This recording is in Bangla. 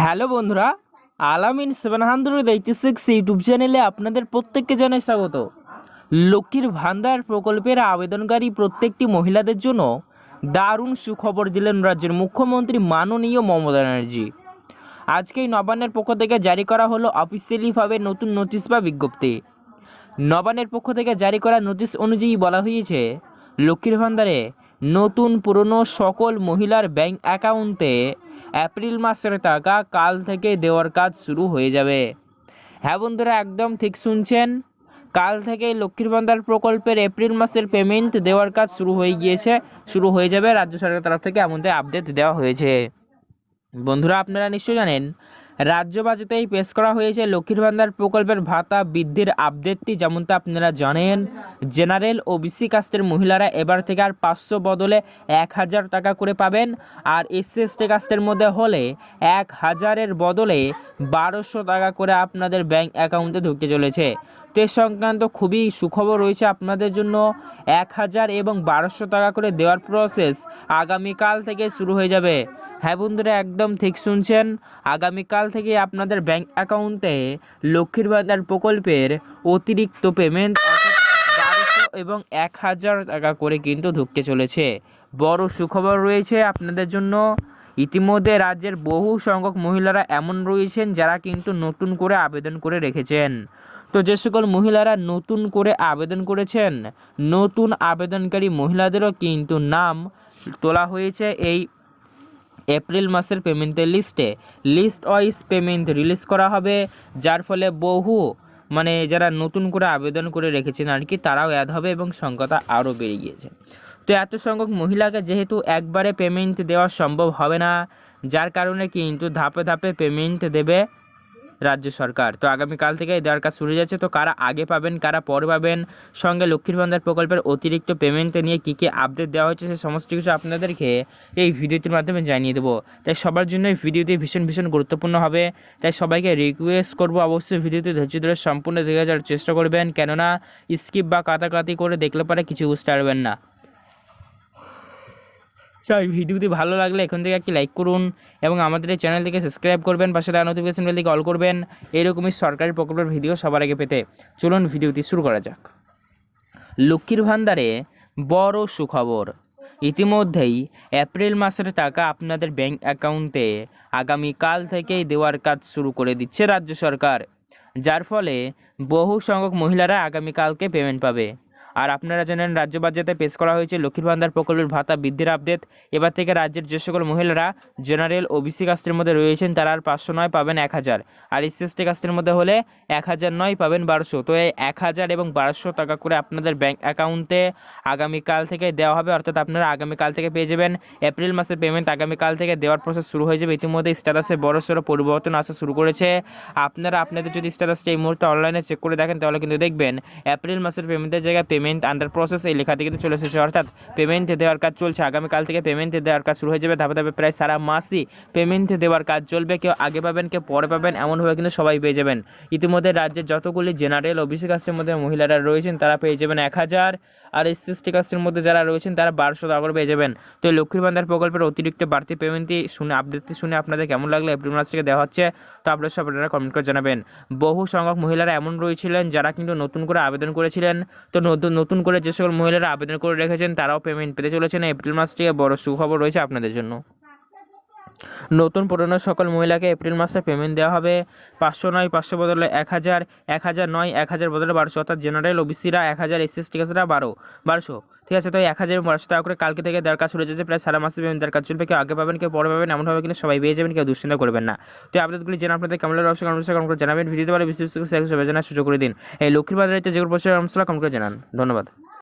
হ্যালো বন্ধুরা, আলামিন 786 ইউটিউব চ্যানেলে আপনাদের প্রত্যেককে জানাই স্বাগত। লক্ষ্মীর ভান্ডার প্রকল্পের আবেদনকারী প্রত্যেকটি মহিলাদের জন্য দারুণ সুখবর দিলেন রাজ্যের মুখ্যমন্ত্রী মাননীয় মমতা ব্যানার্জি। আজকেই নবান্নের পক্ষ থেকে জারি করা হলো অফিসিয়ালিভাবে নতুন নোটিশ বা বিজ্ঞপ্তি। নবান্নের পক্ষ থেকে জারি করা নোটিশ অনুযায়ী বলা হয়েছে, লক্ষ্মীর ভান্ডারে নতুন পুরনো সকল মহিলার ব্যাংক অ্যাকাউন্টে এপ্রিল মাসের টাকা কাল থেকে দেওয়ার কাজ শুরু হয়ে যাবে। হ্যাঁ বন্ধুরা, একদম ঠিক শুনছেন, কাল থেকে লক্ষ্মীর ভান্ডার প্রকল্পের এপ্রিল মাসের পেমেন্ট দেওয়ার কাজ শুরু হয়ে যাবে। রাজ্য সরকারের তরফ থেকে এমনটাই আপডেট দেওয়া হয়েছে। বন্ধুরা, আপনারা নিশ্চয়ই জানেন, রাজ্য বাজেটেই পেশ করা হয়েছে লক্ষ্মীর ভান্ডার প্রকল্পের ভাতা বৃদ্ধির আপডেটটি। যেমনটা আপনারা জানেন, জেনারেল ও বিসি কাস্টের মহিলারা এবার থেকে আর 500 বদলে 1000 টাকা করে পাবেন, আর এসসি এসটি কাস্টের মধ্যে হলে 1000-এর বদলে 1200 টাকা করে আপনাদের ব্যাংক অ্যাকাউন্টে ঢুকতে চলেছে। তো এ সংক্রান্ত খুবই সুখবর রয়েছে আপনাদের জন্য। 1000 এবং 1200 টাকা করে দেওয়ার প্রসেস আগামীকাল থেকে শুরু হয়ে যাবে। হ্যাঁ বন্ধুরা, একদম ঠিক শুনছেন, আগামীকাল থেকে আপনাদের ব্যাংক অ্যাকাউন্টে লক্ষ্মীর ভান্ডার প্রকল্পের অতিরিক্ত পেমেন্ট অর্থাৎ 1200 এবং 1000 টাকা করে কিন্তু ঢুকতে চলেছে। বড় সুখবর রয়েছে আপনাদের জন্য। ইতিমধ্যে রাজ্যের বহু সংখ্যক মহিলারা এমন রয়েছেন যারা কিন্তু নতুন করে আবেদন করে রেখেছেন। তো যে সকল মহিলারা নতুন করে আবেদন করেছেন, নতুন আবেদনকারী মহিলাদেরও কিন্তু নাম তোলা হয়েছে এই এপ্রিল মাসের পেমেন্টের লিস্ট ওয়াইজ পেমেন্ট রিলিজ করা হবে, যার ফলে বহু যারা নতুন করে আবেদন করে রেখেছেন আর কি, তারাও অ্যাড হবে এবং সংখ্যাটা আরও বেড়ে গিয়েছে। তো এত সংখ্যক মহিলাকে যেহেতু একবারে পেমেন্ট দেওয়া সম্ভব হবে না, যার কারণে কিন্তু ধাপে ধাপে পেমেন্ট দেবে রাজ্য সরকার। তো আগামীকাল থেকে দেওয়ার কাজ শুরু যাচ্ছে। তো কারা আগে পাবেন, কারা পরে পাবেন, সঙ্গে লক্ষ্মীর ভান্ডার প্রকল্পের অতিরিক্ত পেমেন্ট নিয়ে কী কী আপডেট দেওয়া হচ্ছে, সে সমস্ত কিছু আপনাদেরকে এই ভিডিওটির মাধ্যমে জানিয়ে দেবো। তাই সবার জন্য এই ভিডিওটি ভীষণ গুরুত্বপূর্ণ হবে। তাই সবাইকে রিকোয়েস্ট করবো, অবশ্যই ভিডিওটি ধৈর্য ধরে সম্পূর্ণ দেখে যাওয়ার চেষ্টা করবেন, কেননা স্কিপ বা কাটাকাটি করে দেখলে পরে কিছু বুঝতে পারবেন না। এই ভিডিওটি ভালো লাগলে এখন থেকে একটি লাইক করুন এবং আমাদের এই চ্যানেলটিকে সাবস্ক্রাইব করবেন, পাশে থাকা নোটিফিকেশন বেলটিকে অল করবেন এইরকমই সরকারি প্রকল্পের ভিডিও সবার আগে পেতে। চলুন ভিডিওটি শুরু করা যাক। লক্ষ্মীর ভান্ডারে বড় সুখবর, ইতিমধ্যেই এপ্রিল মাসের টাকা আপনাদের ব্যাংক অ্যাকাউন্টে আগামীকাল থেকেই দেওয়ার কাজ শুরু করে দিচ্ছে রাজ্য সরকার, যার ফলে বহু সংখ্যক মহিলারা আগামীকালকে পেমেন্ট পাবে। আর আপনারা জানেন, রাজ্য বাজেটে পেশ করা হয়েছে লক্ষ্মীর ভান্ডার প্রকল্পের ভাতা বৃদ্ধির আপডেট। এবার থেকে রাজ্যের যে সকল মহিলারা জেনারেল ওবিসি কাস্টের মধ্যে রয়েছেন তারা আর 500 নয়, পাবেন 1000, আর এসসি এসটি কাস্টের মধ্যে হলে 1000 নয়, পাবেন 1200। তো এই 1000 এবং 1200 টাকা করে আপনাদের ব্যাংক অ্যাকাউন্টে আগামীকাল থেকে দেওয়া হবে, অর্থাৎ আপনারা আগামীকাল থেকে পেয়ে যাবেন। এপ্রিল মাসের পেমেন্ট আগামীকাল থেকে দেওয়ার প্রসেস শুরু হয়ে যাবে। ইতিমধ্যে স্ট্যাটাসে বড়সড় পরিবর্তন আসা শুরু করেছে। আপনারা আপনাদের যদি স্ট্যাটাসটা এই মুহূর্তে অনলাইনে চেক করে দেখেন, তাহলে কিন্তু দেখবেন এপ্রিল মাসের পেমেন্টের জায়গায় পেমেন্ট আন্ডার প্রসেস এই লেখাটি কিন্তু চলে এসেছে, অর্থাৎ পেমেন্ট দেওয়ার কাজ চলছে। আগামীকাল থেকে পেমেন্ট দেওয়ার কাজ শুরু হয়ে যাবে ধাপে ধাপে। প্রায় সারা মাসই পেমেন্ট দেওয়ার কাজ চলবে, কেউ আগে পাবেন কেউ পরে পাবেন, এমনভাবে কিন্তু সবাই পেয়ে যাবেন। ইতিমধ্যে রাজ্যের যতগুলি জেনারেল ওবিসি কাস্টের মধ্যে মহিলারা রয়েছেন তারা পেয়ে যাবেন 1000, আর এসসি এসটি কাস্টের মধ্যে যারা রয়েছেন তারা 1200 টাকা করে পেয়ে যাবেন। তো লক্ষ্মীর ভান্ডার প্রকল্পের অতিরিক্ত বাড়তি পেমেন্টটি আপডেটটি শুনে আপনাদের কেমন লাগলো, এপ্রিল মাস থেকে দেওয়া হচ্ছে, তো আপনারা কমেন্ট করে জানাবেন। বহু সংখ্যক মহিলারা এমন রয়েছিলেন যারা কিন্তু নতুন করে আবেদন করেছিলেন। তো নতুন করে যে সকল মহিলারা আবেদন করে রেখেছেন তারাও পেমেন্ট পেতে চলেছেন। এপ্রিল মাস থেকে বড় সুখবর রয়েছে আপনাদের জন্য। নতুন পুরনো সকল মহিলাকে এপ্রিল মাসে পেমেন্ট দেওয়া হবে। 500 নয়, 500 বদলে 1000, 1000 নয়, 1000 বদলে 1200, অর্থাৎ জেনারেল ওবিসিরা 1000, এসসি এসটি কাস্টরা 1200। ঠিক আছে, তো 1000 এবং 1200 টাকা করে কালকে থেকে দেওয়ার কাজ শুরু হয়েছে। প্রায় সারা মাসে পেমেন্ট দেওয়ার কাজ চলবে, কেউ আগে পাবেন কেউ পরে পাবেন, এমনভাবে কিন্তু সবাই পেয়ে যাবেন, কেউ দুশ্চিন্তা করবেন না। তো এই আপডেটগুলি জেনে আপনাদের কেমন লাগলো অবশ্যই কমেন্ট করে জানাবেন। ভিডিওতে পারে বিশেষ করে জানার সুযোগ করে দিন। এই লক্ষ্মীর ভান্ডারের যেগুলো প্রশ্নের কমেন্ট করে জানান। ধন্যবাদ।